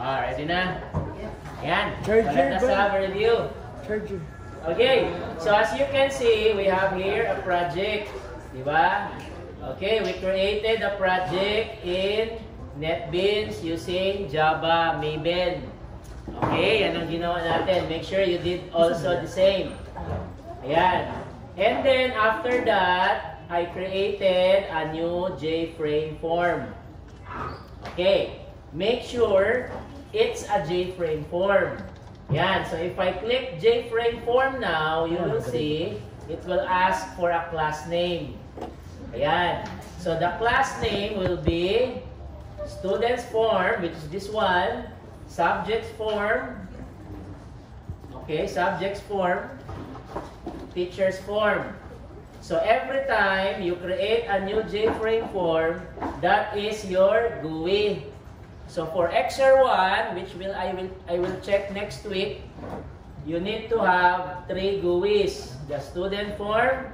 Ready na? Ayan. Charger, Let us have a review. Charger. Okay, so as you can see, we have here a project. Diba? Okay, we created a project in NetBeans using Java Maven. Okay, yan ang ginawa natin. Make sure you did also the same. Ayan. And then after that, I created a new JFrame form. Okay, make sure it's a JFrame form. Yan, so if I click JFrame form now, you will see it will ask for a class name. Ayan, so the class name will be students form, which is this one, subjects form, okay, subjects form, teachers form. So every time you create a new JFrame form, that is your GUI. So for XR1, which I will check next week, you need to have 3 GUIs. The student form,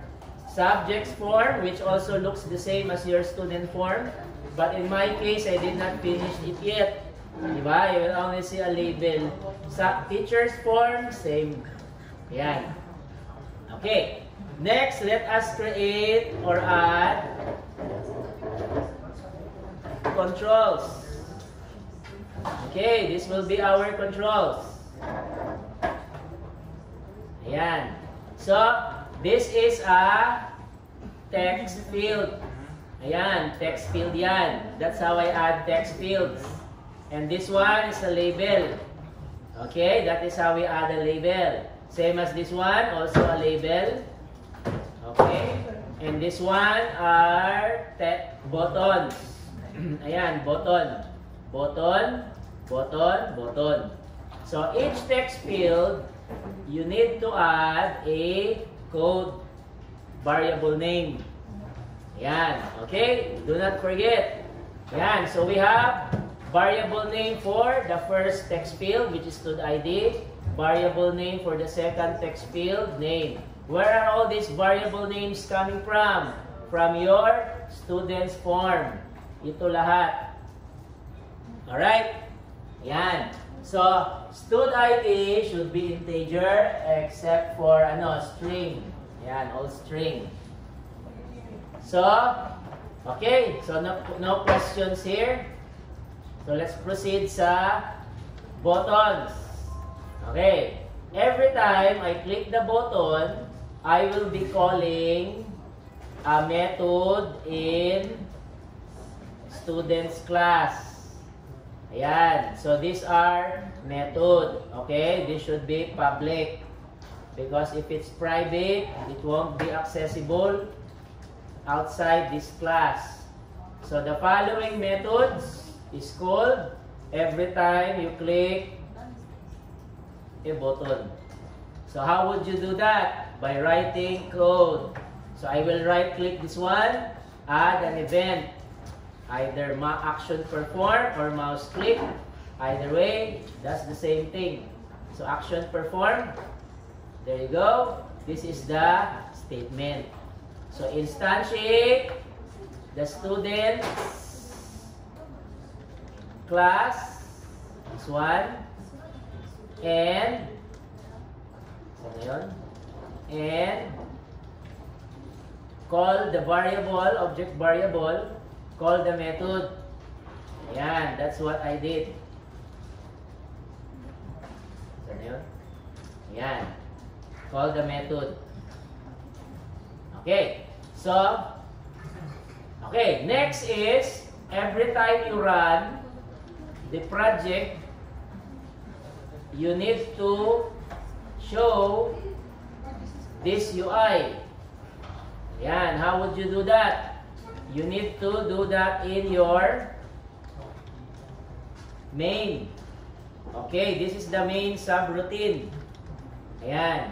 subjects form, which also looks the same as your student form. But in my case, I did not finish it yet. Diba? You will only see a label. Teachers form, same. Yan. Okay. Next, let us create or add controls. Okay, this will be our controls. Ayan. So, this is a text field. Ayan, text field yan. That's how I add text fields. And this one is a label. Okay, that is how we add a label. Same as this one, also a label. Okay, and this one are buttons. Ayan, button. Button, button, button. So each text field, you need to add a code variable name. Yan, okay? Do not forget. Yan, so we have variable name for the first text field, which is studID. Variable name for the second text field, name. Where are all these variable names coming from? From your students form. Ito lahat. Alright? Yan. So, studID should be integer except for string. Yan, all string. So, okay. So, no questions here. So, let's proceed sa buttons. Okay. Every time I click the button, I will be calling a method in students class. Ayan. So, these are method. Okay? This should be public. Because if it's private, it won't be accessible outside this class. So, the following methods is called every time you click a button. So, how would you do that? By writing code. So, I will right-click this one, add an event. Either action perform or mouse click. Either way, that's the same thing. So action perform. There you go. This is the statement. So instantiate the student class. This one. And call the variable, object variable. Call the method. Ayan, that's what I did. Ayan. Call the method. Okay. So, okay, next is every time you run the project, you need to show this UI. Ayan, how would you do that? You need to do that in your main. Okay, this is the main subroutine. Ayan.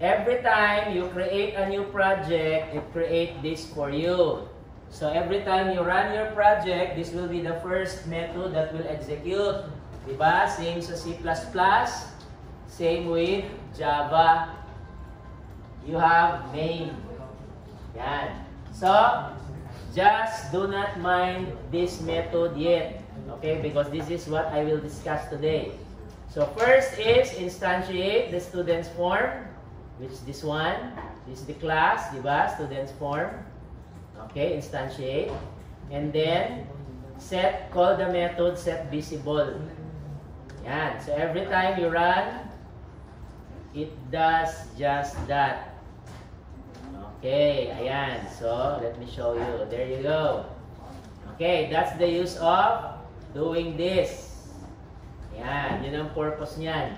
Every time you create a new project, it creates this for you. So every time you run your project, this will be the first method that will execute. Diba? Same sa C++. Same with Java. You have main. Yan. So, just do not mind this method yet. Okay, because this is what I will discuss today. So first is instantiate the student's form, which is this one. This is the class, diba? Student's form. Okay, instantiate. And then call the method set visible. Yan. So every time you run, it does just that. Okay, ayan. So let me show you. There you go. Okay, that's the use of doing this. Yan, yun ang purpose niyan.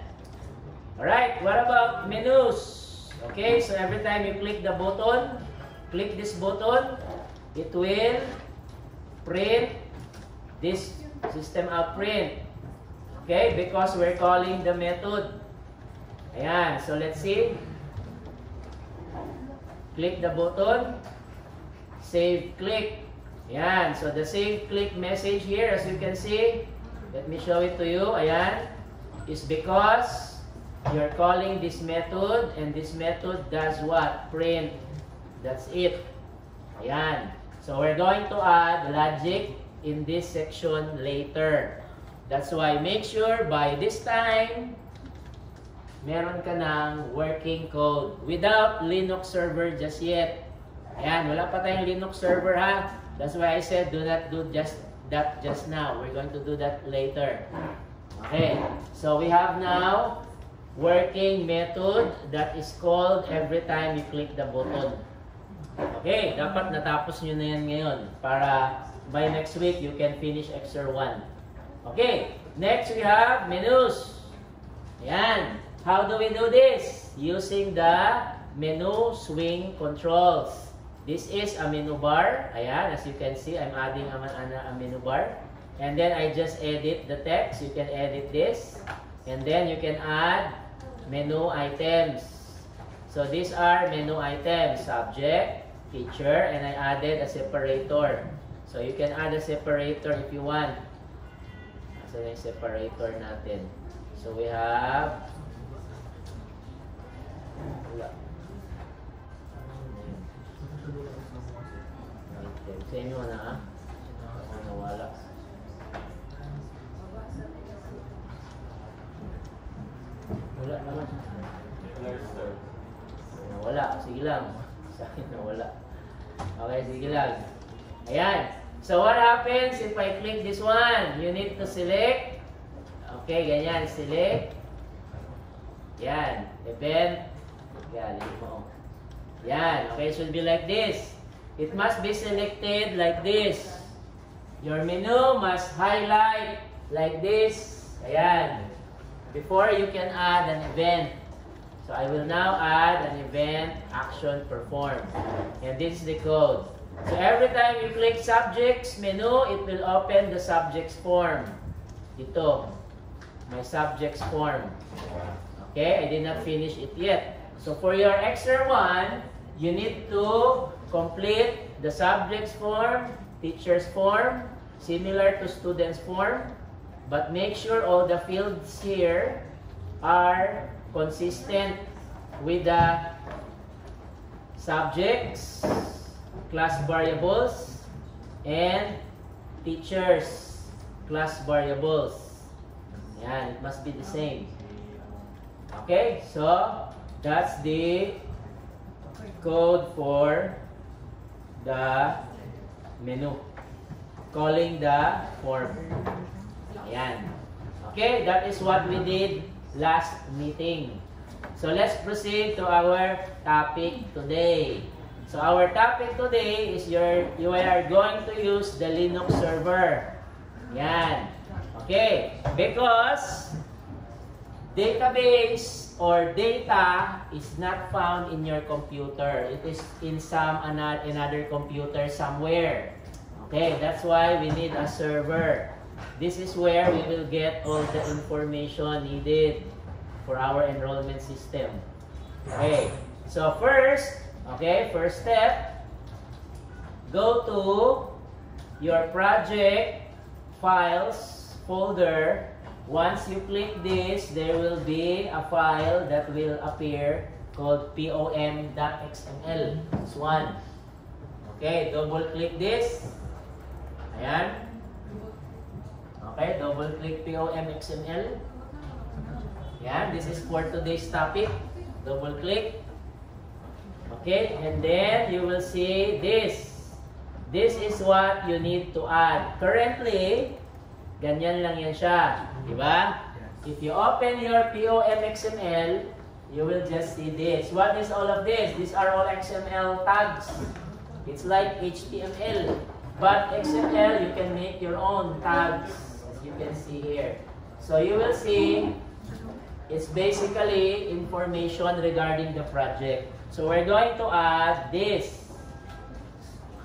Alright, what about menus? Okay, so every time you click the button, click this button, it will print this system out print. Okay, because we're calling the method. Ayan, so let's see. Click the button, save click. Ayan, so the save click message here, as you can see, let me show it to you. Ayan, is because you're calling this method, and this method does what? Print. That's it. Ayan. So we're going to add logic in this section later. That's why make sure by this time, meron ka ng working code without Linux server just yet. Ayan, wala pa tayong Linux server ha. That's why I said do not do just that just now. We're going to do that later. Okay, so we have now working method that is called every time you click the button. Okay, dapat natapos nyo na yan ngayon para by next week you can finish Exer 1. Okay, next we have menus. Ayan, how do we do this? Using the menu swing controls. This is a menu bar. Ayan, as you can see, I'm adding a menu bar. And then I just edit the text. You can edit this. And then you can add menu items. So these are menu items, subject, teacher, and I added a separator. So you can add a separator if you want. So yung separator natin. So we have sa inyo na nawala. Wala naman. Nawala. Sige lang. Sa akin nawala. Okay, sige lang. Ayan. So what happens if I click this one? You need to select. Okay, ganyan. Select. Yan. Event. Yan. Yan. Okay, it should be like this. It must be selected like this. Your menu must highlight like this. Ayan. Before you can add an event. So I will now add an event action perform. And this is the code. So every time you click subjects menu, it will open the subjects form. Ito. My subjects form. Okay, I did not finish it yet. So for your Exer 1, you need to complete the subjects form, teacher's form, similar to student's form, but make sure all the fields here are consistent with the subjects, class variables, and teachers class variables. Yan, it must be the same. Okay, so that's the code for the menu. Calling the form. Ayan. Okay, that is what we did last meeting. So let's proceed to our topic today. So our topic today is you are going to use the Linux server. Yan. Okay, because database or data is not found in your computer. It is in another computer somewhere. Okay, that's why we need a server. This is where we will get all the information needed for our enrollment system. Okay, so first step, go to your project files folder. Once you click this, there will be a file that will appear called pom.xml. This one. Okay, double click this. Ayan. Okay, double click POM XML. Yan, this is for today's topic. Double click. Okay, and then you will see this. This is what you need to add. Currently, ganyan lang yan siya. Diba? If you open your POM XML, you will just see this. What is all of this? These are all XML tags. It's like HTML. But XML, you can make your own tags, as you can see here. So you will see, it's basically information regarding the project. So we're going to add this.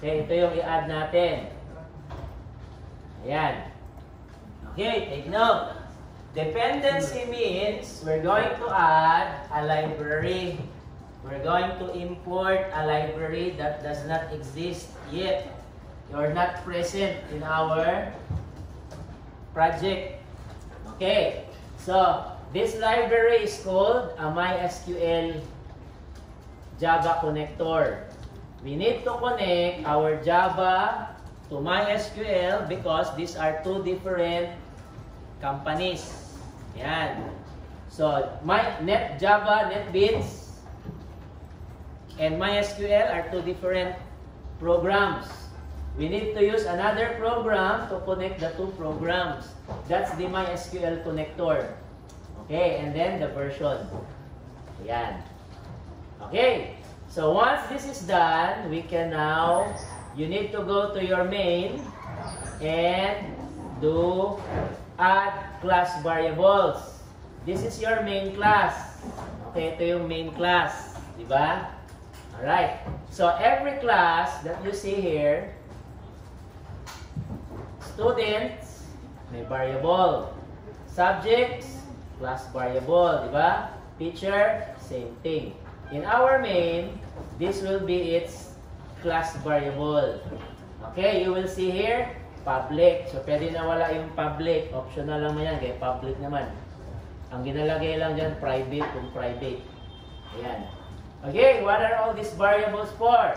Okay, ito yung i-add natin. Ayan. Okay, take note. Dependency means we're going to add a library. We're going to import a library that does not exist yet. You're not present in our project. Okay, so this library is called a MySQL Java connector. We need to connect our Java to MySQL because these are two different companies. Yan. So, Java, NetBeans, and MySQL are two different programs. We need to use another program to connect the two programs. That's the MySQL connector. Okay, and then the version. Yan. Okay. So once this is done, we can now, you need to go to your main and do add class variables. This is your main class. Okay, ito yung main class. Diba? Alright. So every class that you see here, students, may variable. Subjects, class variable. Diba? Teacher, same thing. In our main, this will be its class variable. Okay, you will see here, public. So, pwede na wala yung public. Optional lang mo yan, kaya public naman. Ang ginalagay lang dyan, private kung private. Ayan. Okay, what are all these variables for?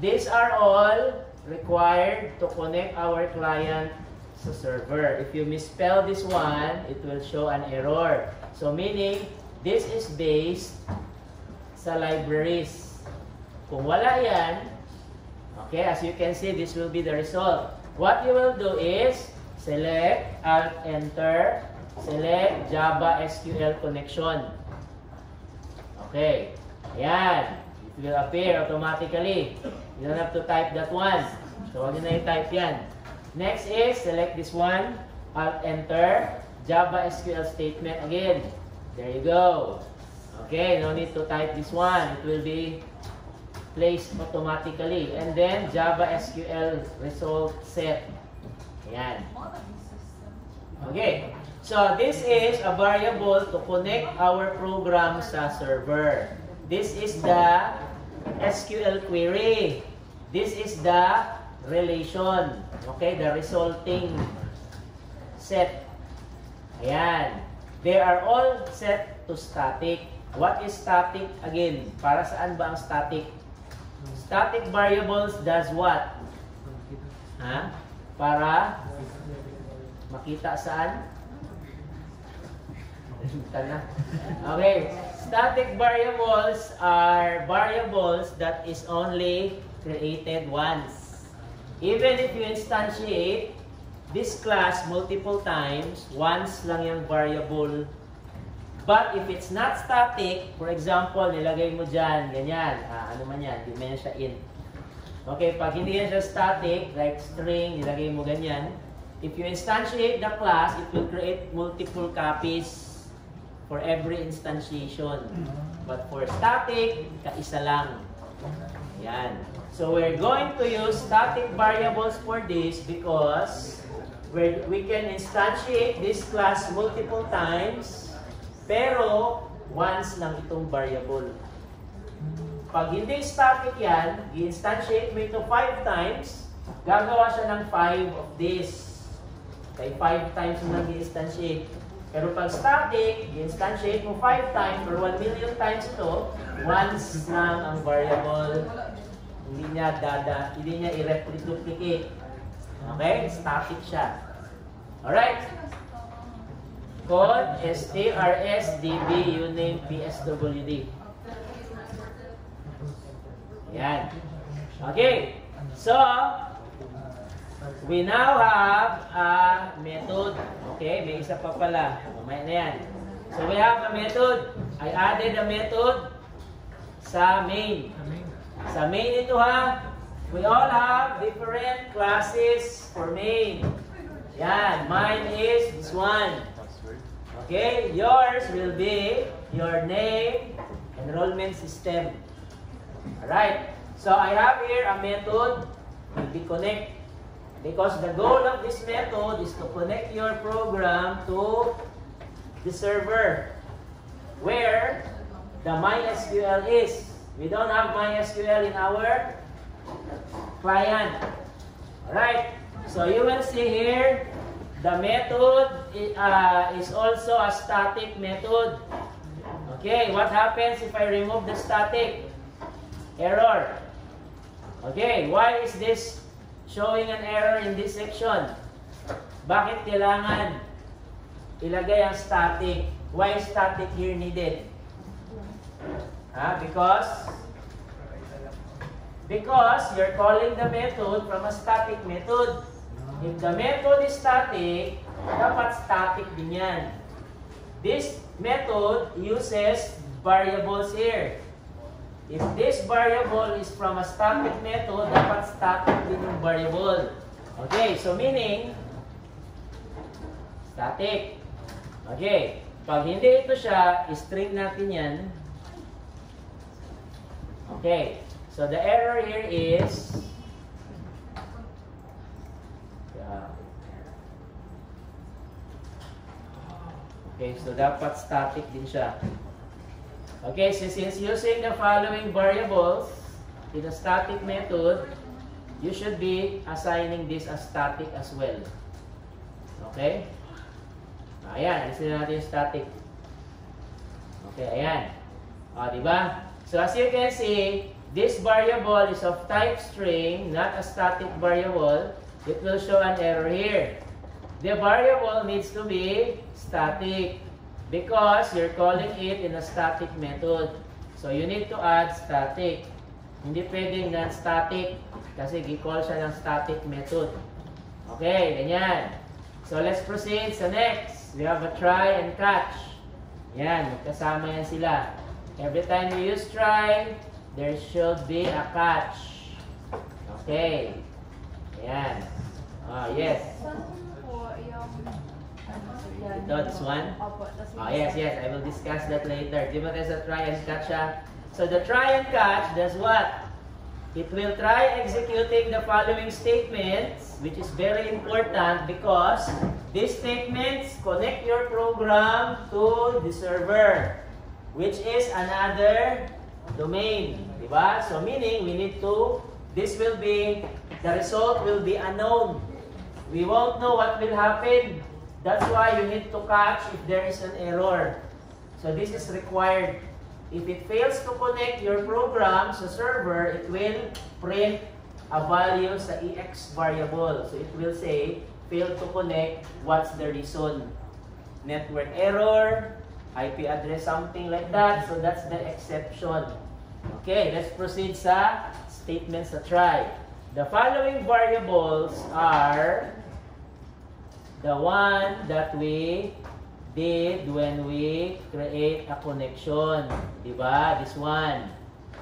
These are all required to connect our client sa server. If you misspell this one, it will show an error. So, meaning, this is based sa libraries. Kung wala yan, okay, as you can see, this will be the result. What you will do is, select, Alt, Enter, select Java SQL connection. Okay, ayan. It will appear automatically. You don't have to type that one. So, huwag nyo na i-type yan. Next is, select this one, Alt, Enter, Java SQL statement again. There you go. Okay, no need to type this one. It will be placed automatically. And then, Java SQL result set. Ayan. Okay. So, this is a variable to connect our program sa server. This is the SQL query. This is the relation. Okay, the resulting set. Ayan. They are all set to static. What is static? Again, para saan ba ang static? Static variables does what? Ha? Para makita saan? Okay. Static variables are variables that is only created once. Even if you instantiate this class multiple times, once lang yung variable. But if it's not static, for example, nilagay mo dyan, ganyan, ano man yan, di man yan siya int. Okay, pag hindi yan siya static, like string, nilagay mo ganyan, if you instantiate the class, it will create multiple copies for every instantiation. But for static, kaisa lang. Yan. So we're going to use static variables for this because we can instantiate this class multiple times, pero once lang itong variable. Pag hindi static yan, i-instantiate mo ito 5 times, gagawa siya ng 5 of this. Kaya 5 times mo nang i-instantiate. Pero pag static, i-instantiate mo 5 times or 1 million times ito, once lang ang variable. Hindi niya i-replicate. Okay? Static siya. Alright? Code strsdb uname pswd. Yan. Okay. So, we now have a method. Okay, may isa pa pala. Mamaya na yan. So, we have a method. I added a method sa main. Sa main ito ha, we all have different classes for main. Yan, mine is this one. Okay, yours will be your name, enrollment system. Alright, so I have here a method will be connect. Because the goal of this method is to connect your program to the server where the MySQL is. We don't have MySQL in our client. Alright, so you will see here the method is also a static method. Okay, what happens if I remove the static? Error. Okay, why is this showing an error in this section? Bakit kailangan ilagay ang static? Why is static here needed? Because you're calling the method from a static method. If the method is static, dapat static din yan. This method uses variables here. If this variable is from a static method, dapat static din yung variable. Okay, so meaning, static. Okay, pag hindi ito siya, string natin yan. Okay, so the error here is, okay, so dapat static din siya. Okay, so since using the following variables in a static method, you should be assigning this as static as well. Okay? Ayan, alisin natin yung static. Okay, ayan. O, diba? So as you can see, this variable is of type string, not a static variable. It will show an error here. The variable needs to be static because you're calling it in a static method. So you need to add static. Hindi pwedeng non-static kasi gi-call siya ng static method. Okay, ganyan. So let's proceed sa next. We have a try and catch. Yan, magkasama yan sila. Every time you use try, there should be a catch. Okay. Ayan. Yes. Ito, this one? Yes, I will discuss that later. Di ba tayo sa try and catch siya? So the try and catch does what? It will try executing the following statements, which is very important because these statements connect your program to the server, which is another domain. Diba? So meaning we need to, the result will be unknown. We won't know what will happen. That's why you need to catch if there is an error. So this is required. If it fails to connect your program sa server, it will print a value sa EX variable. So it will say, fail to connect, what's the reason? Network error, IP address, something like that. So that's the exception. Okay, let's proceed sa statements sa try. The following variables are the one that we did when we create a connection. Diba? This one.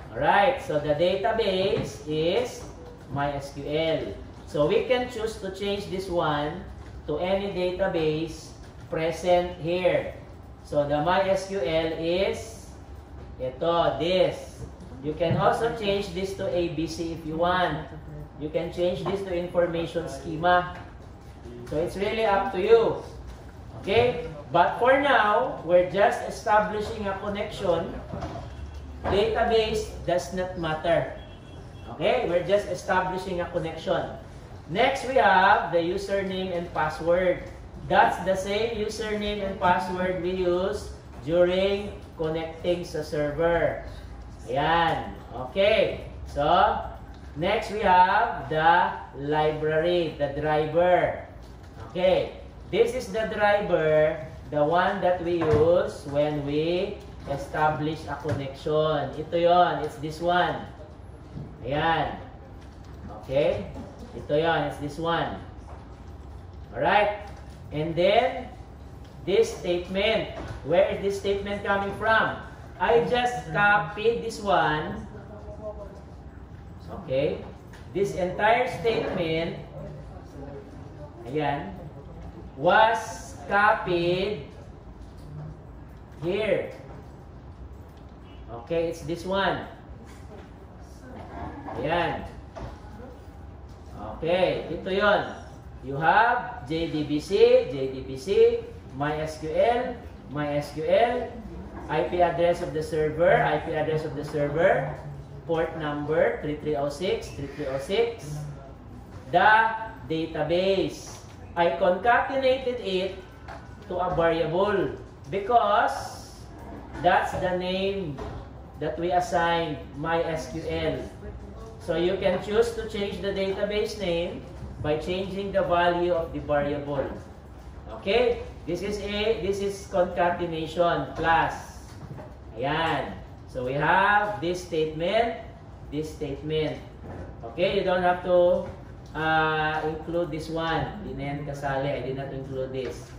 Alright, so the database is MySQL. So we can choose to change this one to any database present here. So the MySQL is this. You can also change this to ABC if you want. You can change this to information schema. So it's really up to you. Okay? But for now, we're just establishing a connection. Database does not matter. Okay? We're just establishing a connection. Next, we have the username and password. That's the same username and password we use during connecting sa server. Ayan. Okay. So, next we have the library, the driver. Okay. This is the driver, the one that we use when we establish a connection. Ito yon, it's this one. Ayan. Okay? Ito yon, it's this one. Alright? And then, this statement. Where is this statement coming from? I just copied this one. Okay? This entire statement, ayan, was copied here. Okay, it's this one. Ayan. Okay, ito yon. You have JDBC, MySQL, IP address of the server, port number 3306, the database. I concatenated it to a variable because that's the name that we assigned MySQL. So you can choose to change the database name by changing the value of the variable. Okay? This is concatenation plus. Ayan. So we have this statement. Okay? You don't have to include this one. Hindi na yan kasali. I did not include this.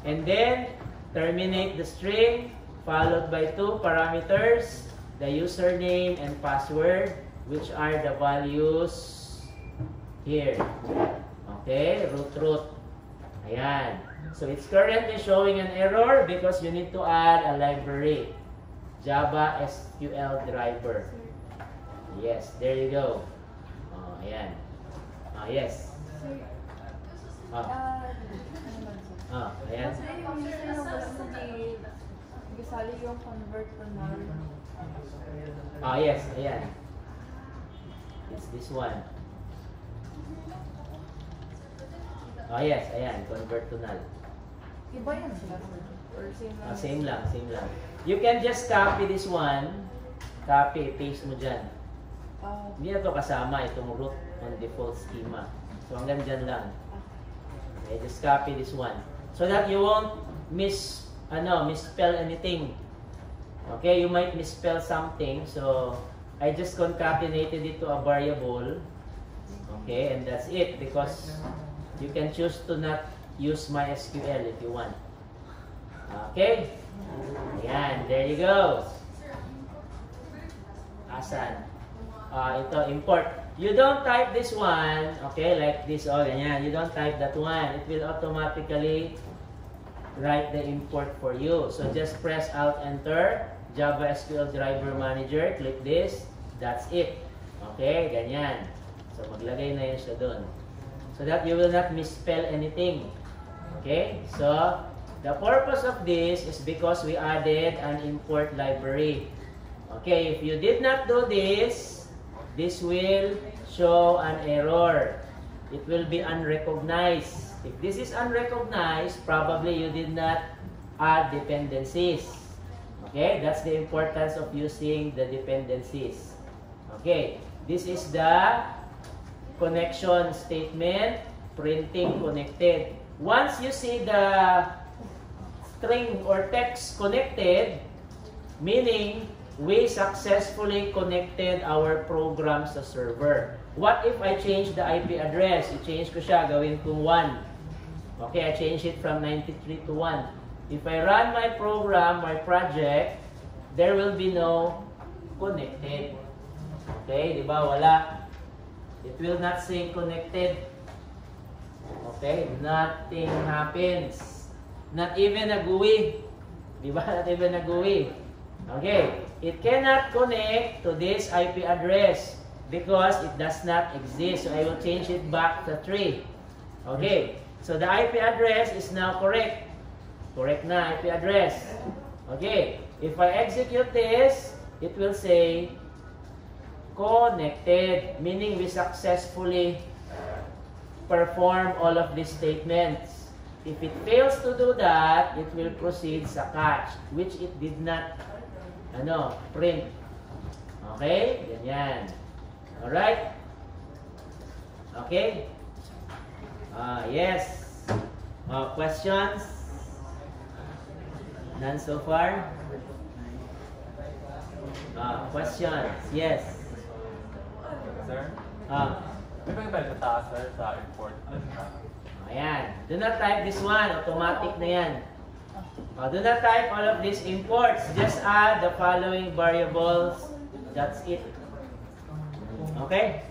And then, terminate the string followed by two parameters, the username and password, which are the values here. Okay? Root. Ayan. So it's currently showing an error because you need to add a library. Java SQL driver. Yes, there you go. Oh, ayan. Yes. Ayan. Kasi yung sinabas ni Gisali yung convert to null. Yes, ayan. It's this one. Yes, ayan. Convert to null. Iba yan sila? Or same lang? Same lang. You can just copy this one. Copy, paste mo dyan. Hindi na ito kasama, itong root on default schema. So hanggang dyan lang. Okay, just copy this one. So that you won't misspell anything. Okay, you might misspell something. So I just concatenated it to a variable. Okay, and that's it. Because you can choose to not use MySQL if you want. Okay? Ayan, there you go. Asan? Ito, import. You don't type this one, okay, like this, ganyan. You don't type that one. It will automatically write the import for you. So just press Alt Enter, Java SQL Driver Manager, click this, that's it. Okay, ganyan. So maglagay na yun siya dun. So that you will not misspell anything. Okay, so the purpose of this is because we added an import library. Okay, if you did not do this, this will show an error. It will be unrecognized. If this is unrecognized, probably you did not add dependencies. Okay, that's the importance of using the dependencies. Okay, this is the connection statement, printing connected. Once you see the string or text connected, meaning we successfully connected our program sa server. What if I change the IP address? I-change ko siya, gawin kong 1. Okay, I change it from 93 to 1. If I run my program, my project, there will be no connected. Okay, di ba? Wala. It will not say connected. Okay, nothing happens. Not even a GUI. Di ba? Not even a GUI. Okay, it cannot connect to this IP address because it does not exist. So I will change it back to 3. Okay, so the IP address is now correct. Correct na IP address. Okay, if I execute this, it will say connected, meaning we successfully perform all of these statements. If it fails to do that, it will proceed sa catch, which it did not print. Okay? Ganyan. Alright? Okay? Yes. Questions? None so far? Questions? Yes. Sir? May pag-ibalik na taas, sir, sa import. Ayan. Do not type this one. Automatic na yan. Do not type all of these imports. Just add the following variables. That's it. Okay?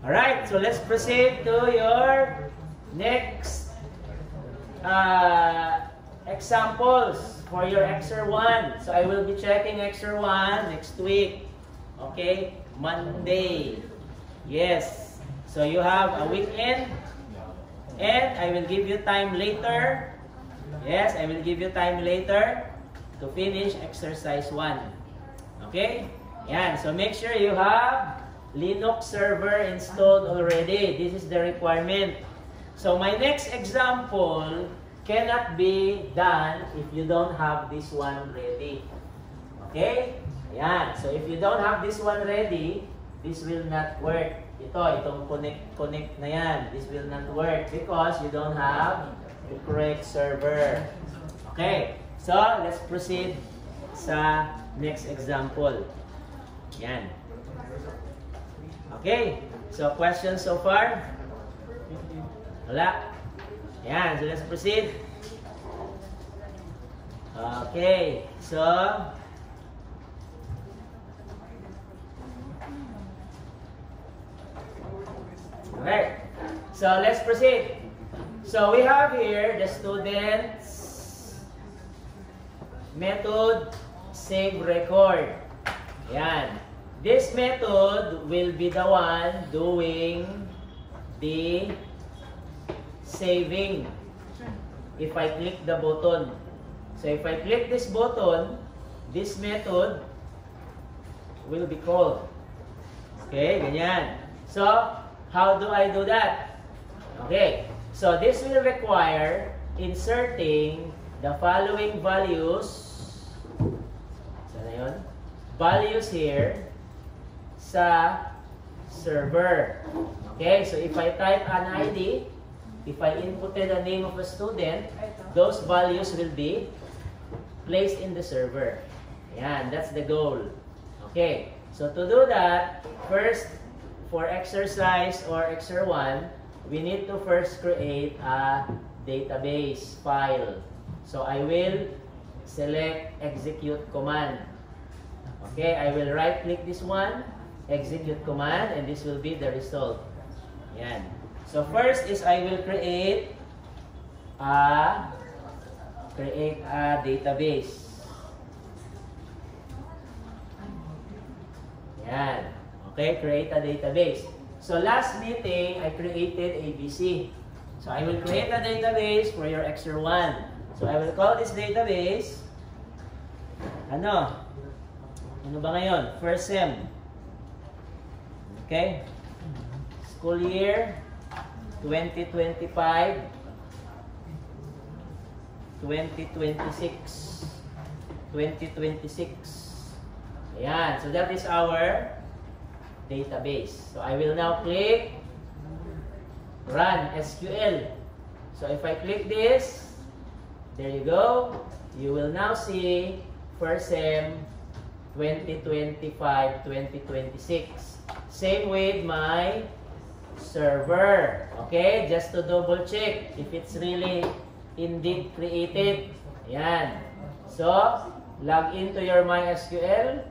Alright. So let's proceed to your next examples for your Exer 1. So I will be checking Exer 1 next week. Okay? Monday. Yes. So you have a weekend. And I will give you time later. Yes, I will give you time later to finish exercise 1. Okay? Yan. So make sure you have Linux server installed already. This is the requirement. So my next example cannot be done if you don't have this one ready. Okay? Yan. So if you don't have this one ready, this will not work. Itong connect na yan. This will not work because you don't have the correct server. Okay. So, let's proceed sa next example. Yan. Okay. So, questions so far? Wala. Yan. So, let's proceed. Okay. So, okay. So, let's proceed. So, we have here the student's method save record. Yan. This method will be the one doing the saving if I click the button. So, if I click this button, this method will be called. Okay, ganyan. So, how do I do that? Okay. So, this will require inserting the following values. Sana yun? Values here sa server. Okay. So, if I type an ID, if I inputted the name of a student, those values will be placed in the server. Ayan. That's the goal. Okay. So, to do that, first, for exercise or Exer 1, we need to first create a database file. So I will select execute command. Okay, I will right click this one, execute command, and this will be the result. Yan. So first is I will create a database. Yan. Okay, create a database. So last meeting, I created ABC. So I will create a database for your Exer 1. So I will call this database, ano ba ngayon? First sem. Okay? School year 2025, 2026. 2026. Ayan. So that is our database. So I will now click Run SQL. So if I click this, there you go. You will now see first sem 2025-2026. Same with my server. Okay? Just to double check if it's really indeed created. Ayan. So, log into your MySQL.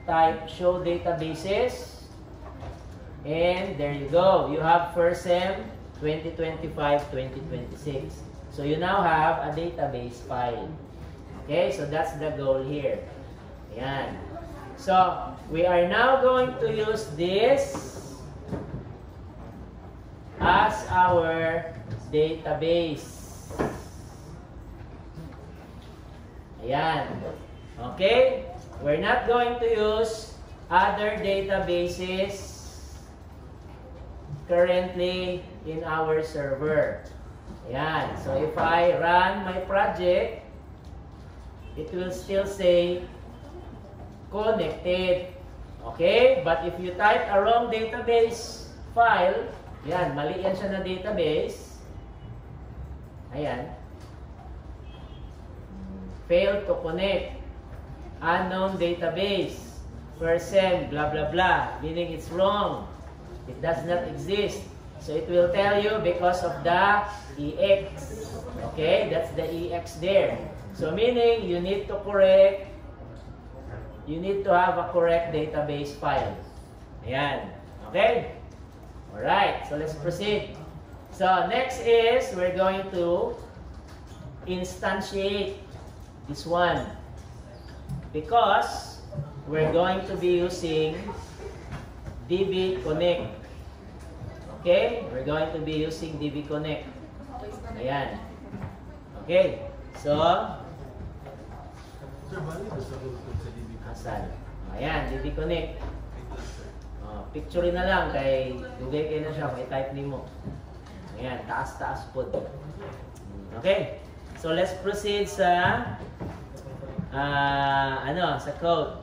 Type show databases, and there you go. You have first sem 2025-2026. So you now have a database file. Okay, so that's the goal here. Ayan. So we are now going to use this as our database. Ayan. Okay. We're not going to use other databases currently in our server. Ayan. So if I run my project, it will still say connected. Okay? But if you type a wrong database file, Yan, mali yan siya na database. Ayan. Failed to connect. Unknown database. Percent, blah, blah, blah. Meaning it's wrong. It does not exist. So it will tell you because of the EX. Okay, that's the EX there. So meaning you need to correct, you need to have a correct database file. Ayan. Okay? Alright, so let's proceed. So next is we're going to instantiate this one. Because we're going to be using DB Connect. Okay? We're going to be using DB Connect. Ayan. Okay. So, Sir, bali ba sa kulog sa DB? asan? Ayan, DB Connect. Picture na lang kay dugay kayo na siya kung i-type nimo. Ayan, taas-taas po. Okay. So, let's proceed sa sa code.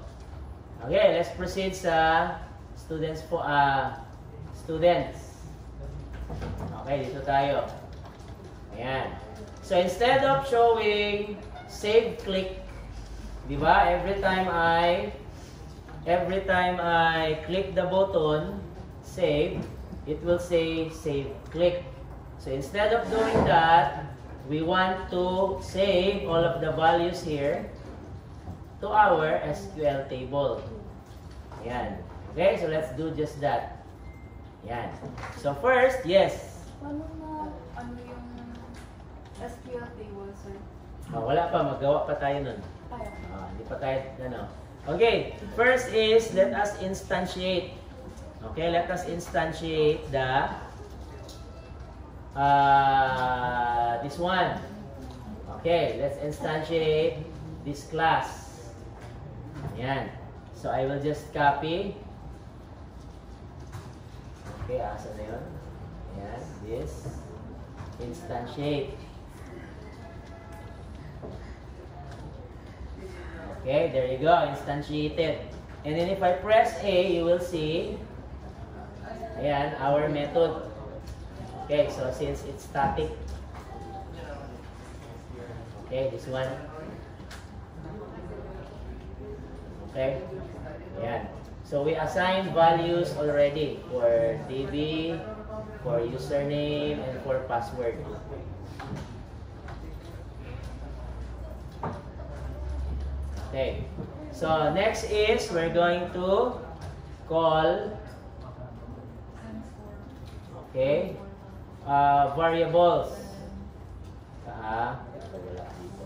Okay, let's proceed sa students. Okay, dito tayo. Ayan. So instead of showing save click, di ba? Every time I click the button save, it will say save click. So instead of doing that, we want to save all of the values here to our SQL table. Ayan. Okay, so let's do just that. Ayan. So first, yes. Paano na, yung SQL table, sir? Wala pa, magawa pa tayo nun. Kaya. Hindi pa tayo, Okay, first is let us instantiate. Okay, let us instantiate the this one. Okay, let's instantiate this class. Ayan. So I will just copy. Okay, asa na yun? Ayan, this instantiate. Okay, there you go, instantiated. And then if I press A, you will see, ayan, our method. Okay, so since it's static, okay, this one. Okay, ayan. So we assign values already for DB, for username, and for password. Okay. So next is we're going to call variables. Wala dito.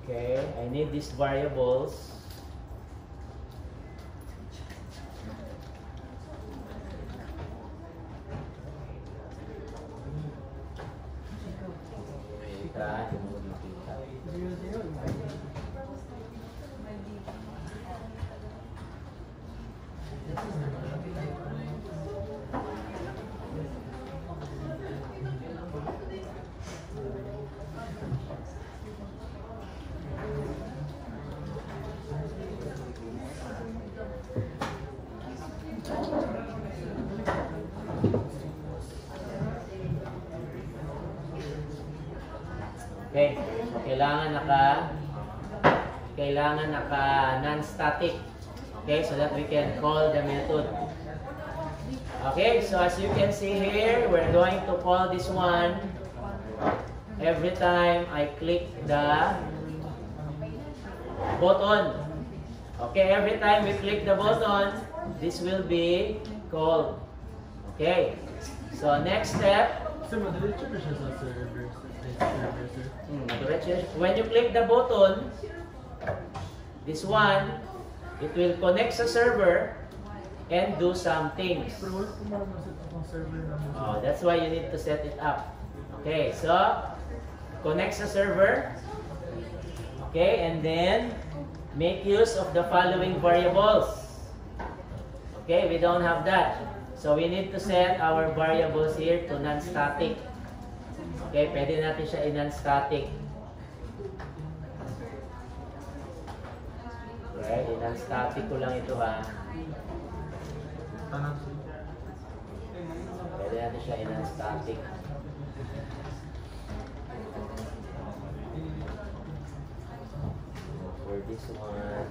Okay, I need these variables. Okay, so kailangan naka non-static. Okay, so that we can call the method. Okay, so as you can see here, we're going to call this one every time I click the button. Okay, every time we click the button, this will be called. Okay, so next step. Sir, madiretso na siya sa server. When you click the button, this one, it will connect sa server and do some things. Pero wala ko maramasat akong server na. That's why you need to set it up. Okay, so connect sa server. Okay, and then make use of the following variables. Okay, we don't have that. So we need to set our variables here to non-static. Okay, pwede natin siya i-non-static. Okay, in-static ko lang ito ha. Tanang Pwede natin siya in-static. For this one.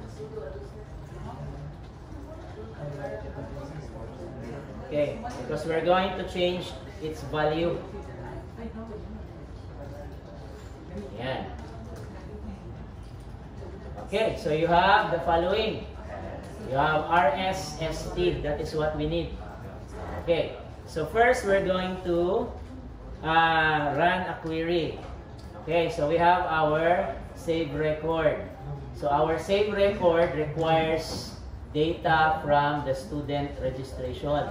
Okay, because we're going to change its value. Yan. Okay, so you have the following. You have RSST, that is what we need. Okay, so first we're going to run a query. Okay, so we have our save record. So our save record requires data from the student registration.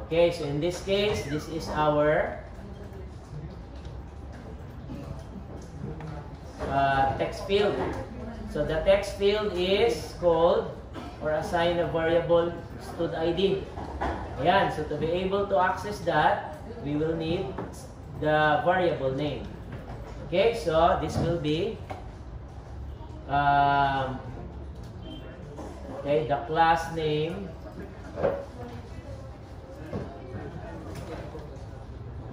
Okay, so in this case, this is our text field. So the text field is called or assign a variable stud ID. Ayan, so to be able to access that, we will need the variable name. Okay, so this will be okay, the class name.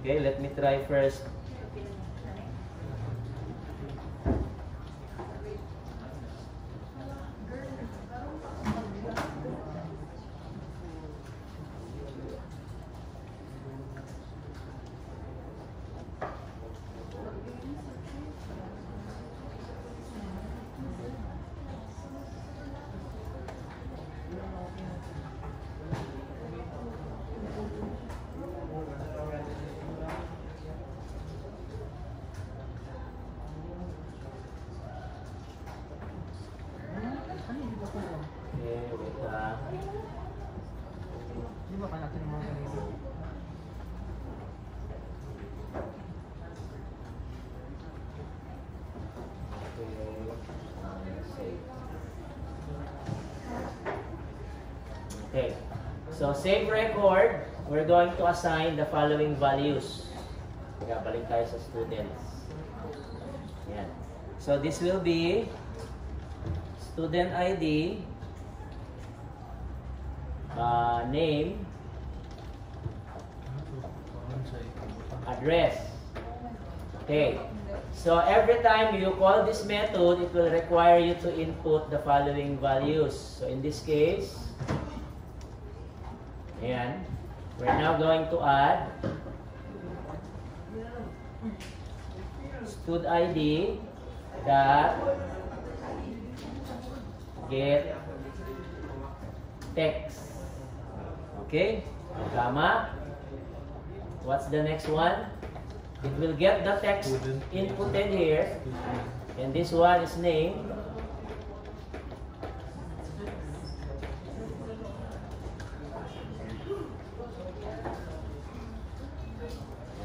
Okay, let me try first. Okay, so save record, we're going to assign the following values. Kaya balik tayo sa students. Yan. So this will be student ID, name, address. Okay. So every time you call this method, it will require you to input the following values. So in this case, ayan, we're now going to add stud ID dot get text. Okay? Tama? What's the next one? It will get the text inputted here, and this one is name.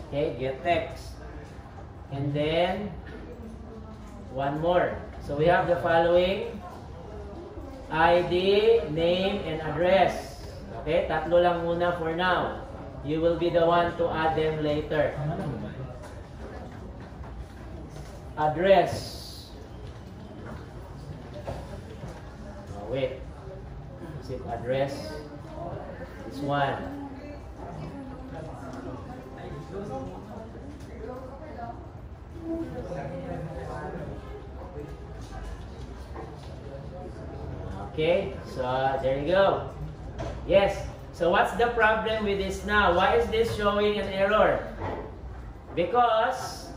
Okay, get text. And then one more. So we have the following ID, name, and address. Okay, tatlo lang muna for now. You will be the one to add them later. Address. Oh, wait. Is it address? This one. Okay, so there you go. Yes. So what's the problem with this now? Why is this showing an error? Because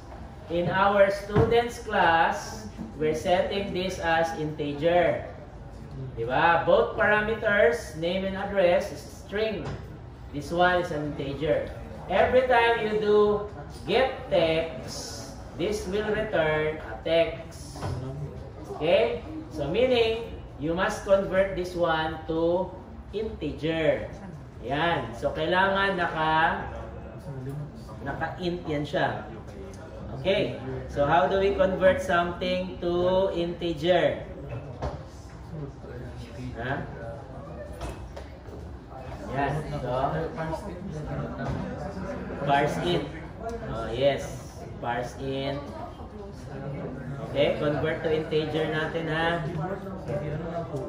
in our students class, we're setting this as integer. Diba? Both parameters, name and address, is string. This one is an integer. Every time you do get text, this will return a text. Okay? So meaning, you must convert this one to integer. Yan. So kailangan naka-int yan siya. Okay. So how do we convert something to integer? Huh? Yan. So parse int. Oh, yes. Parse int Okay, convert to integer natin ha.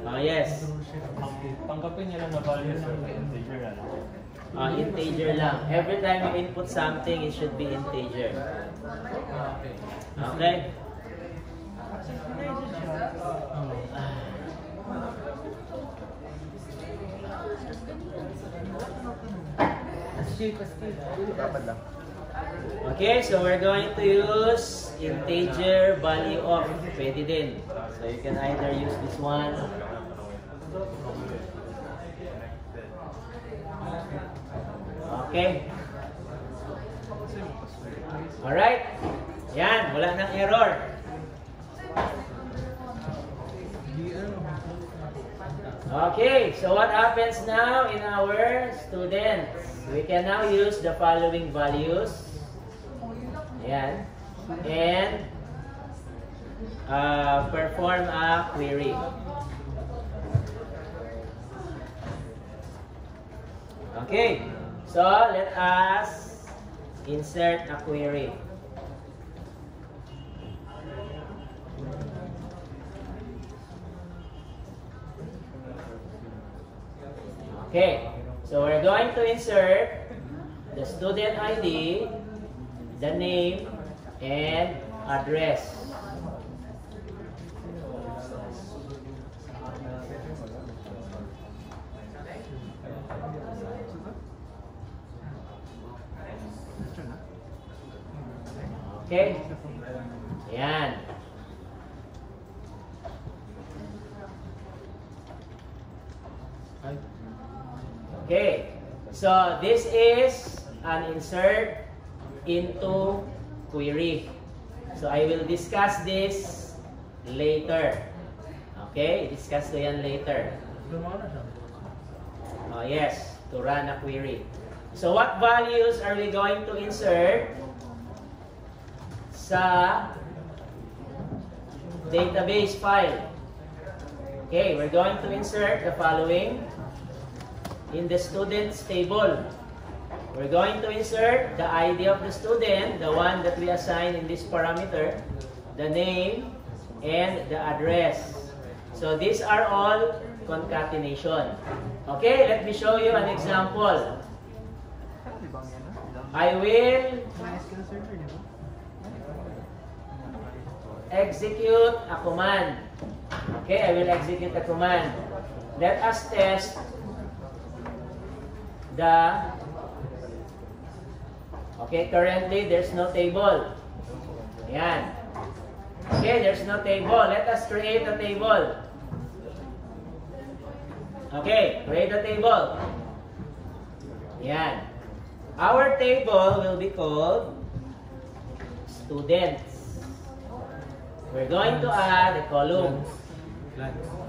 Oh, yes. Tanggapin niya lang na value sa integer na lang. Integer lang. Every time you input something, it should be integer. Okay? Okay, so we're going to use integer value of. Pwede din. So you can either use this one. Okay. Alright. Yan, wala nang error. Okay, so what happens now in our students? We can now use the following values. Ayan. And perform a query. Okay, so let us insert a query. Okay, so we're going to insert the student ID, the name, and address. Okay? Ayan. Okay. So, this is an insert into query. So, I will discuss this later. Okay? Discuss ko yan later. Oh, yes. To run a query. So, what values are we going to insert sa database file? Okay, we're going to insert the following in the students table. We're going to insert the ID of the student, the one that we assign in this parameter, the name, and the address. So these are all concatenation. Okay, let me show you an example. I will execute a command. Okay, I will execute a command. Let us test the. Okay, currently there's no table. Ayan. Okay, there's no table. Let us create a table. Okay, create a table. Ayan. Our table will be called students. We're going to add a column.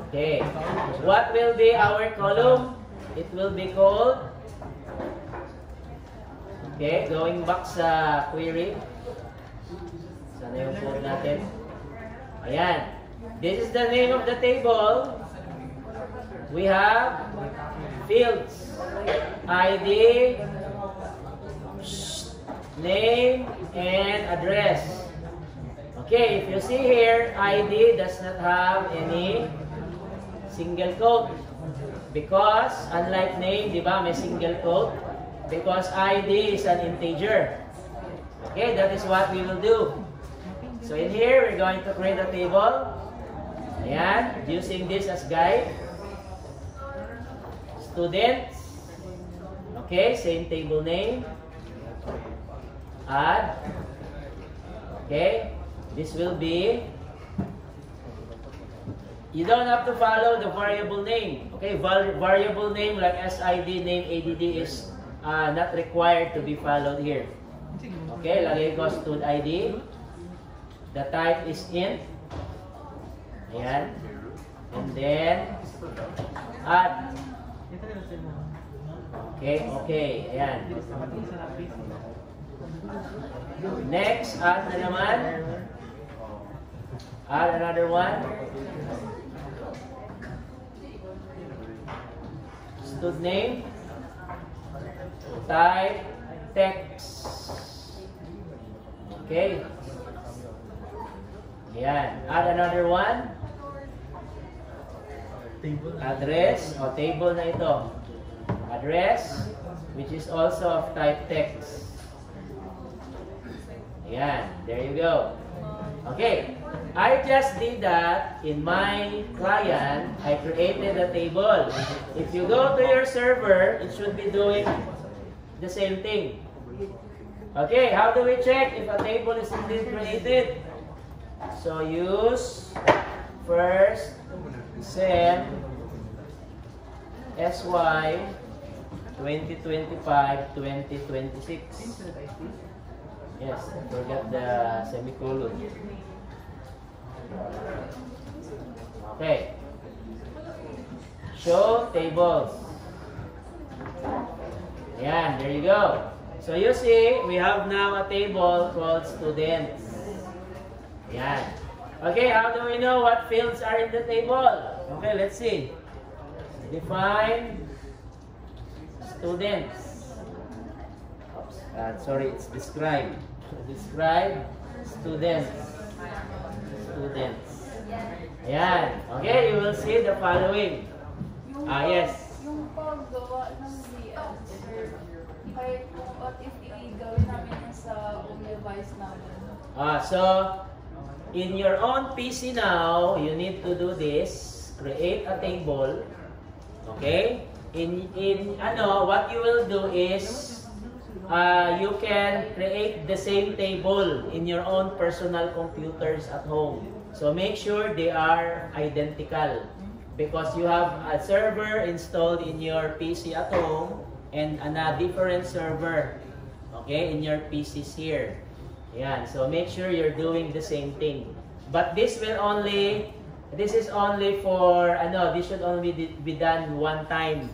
Okay. What will be our column? It will be called. Okay, going back sa query. Sana yung code natin. Ayan. This is the name of the table. We have fields. ID, name, and address. Okay, if you see here, ID does not have any single quote. Because, unlike name, di ba, may single quote. Because ID is an integer. Okay, that is what we will do. So in here, we're going to create a table. Ayan, using this as guide. Students. Okay, same table name. Add. Okay, this will be. You don't have to follow the variable name. Okay, variable name like SID, name, ADD is not required to be followed here. Okay, lagay ko stud ID. The type is int. Ayan. And then, add. Okay, okay. Ayan. Next, add na naman. Add another one. Stud name. Type text. Okay. Ayan. Add another one. Table. Address o table na ito. Address, which is also of type text. Ayan. There you go. Okay. I just did that in my client. I created a table. If you go to your server, it should be doing the same thing. Okay, how do we check if a table is indeed created? So use first SEM SY 2025-2026. Yes, forget the semicolon. Okay. Show tables. Ayan, there you go. So you see, we have now a table called students. Ayan. Okay, how do we know what fields are in the table? Okay, let's see. Define students. Oops, sorry, it's describe. Describe students. Students. Ayan. Okay, you will see the following. Yes. Yung paggawa ng DS, sir, kahit kung what if i-gawin namin yan sa own device namin. So, in your own PC now, you need to do this. Create a table. Okay? What you will do is, you can create the same table in your own personal computers at home. So make sure they are identical because you have a server installed in your PC at home and a different server, okay, in your PCs here. Yan. So make sure you're doing the same thing. But this is only for this should only be done one time.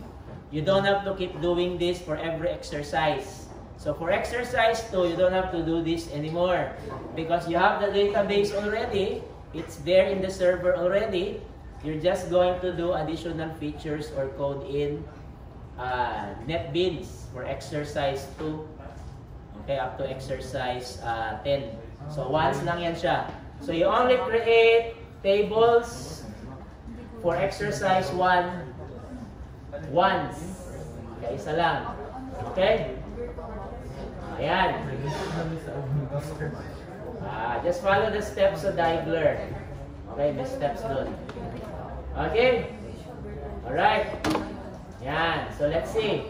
You don't have to keep doing this for every exercise. So for exercise 2, you don't have to do this anymore because you have the database already. It's there in the server already. You're just going to do additional features or code in NetBeans for exercise 2. Okay, up to exercise 10. So once lang yan siya. So you only create tables for exercise 1 once. Kaya isa lang. Okay? Ayan. Just follow the steps of Diagler. Okay, may steps doon. Okay? Alright. Yan. So let's see.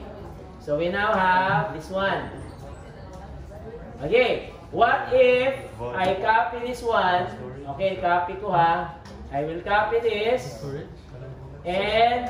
So we now have this one. Okay. What if I copy this one? Okay, copy ko ha. I will copy this. And